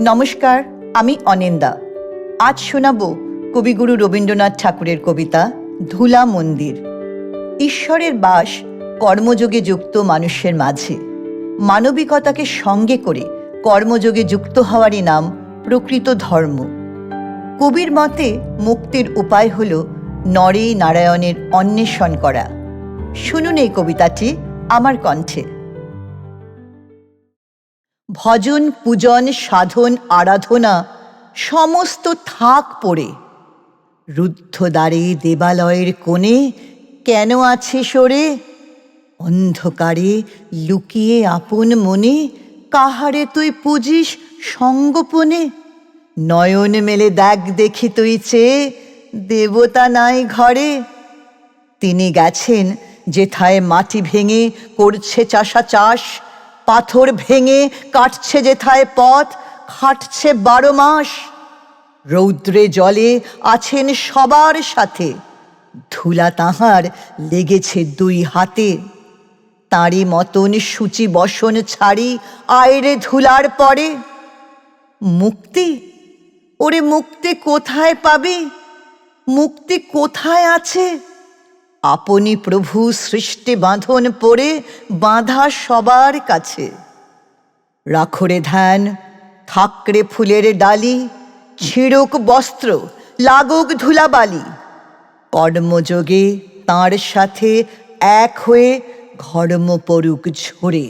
নমস্কার, আমি অনিন্দা। আজ শোনাব কবিগুরু রবীন্দ্রনাথ ঠাকুরের কবিতা ধুলা মন্দির। ঈশ্বরের বাস কর্মযোগে যুক্ত মানুষের মাঝে। মানবিকতাকে সঙ্গে করে কর্মযোগে যুক্ত হওয়ারই নাম প্রকৃত ধর্ম। কবির মতে মুক্তির উপায় হল নরে নারায়ণের অন্বেষণ করা। শুনুন এই কবিতাটি আমার কণ্ঠে। ভজন, পূজন, সাধন, আরাধনা সমস্ত থাক পড়ে রুদ্ধ দ্বারে দেবালয়ের কোণে কেন আছে সরে? অন্ধকারে লুকিয়ে আপন মনে কাহারে তুই পুজিস সঙ্গোপনে? নয়ন মেলে দেখ দেখি তুই চেয়ে, দেবতা নাই ঘরে। তিনি গেছেন যেথায় মাটি ভেঙে করছে চাষা চাষ, পাথর ভেঙে কাটছে যেথায় পথ, খাটছে 12 মাস। রৌদ্রে জলে আছেন সবার সাথে, ধুলা তাহার লেগেছে 2 হাতে। তাঁরই মতন সূচি বসন ছাড়ি আয়রে ধুলার পরে। মুক্তি? ওরে মুক্তি কোথায় পাবি? মুক্তি কোথায় আছে? আপনি প্রভু সৃষ্টি বাঁধন পড়ে বাঁধা সবার কাছে। রাখরে ধ্যান, থাকরে ফুলের ডালি, ছিঁড়ুক বস্ত্র, লাগুক ধুলাবালি। কর্মযোগে তাঁর সাথে এক হয়ে ঘর্ম পড়ুক ঝরে।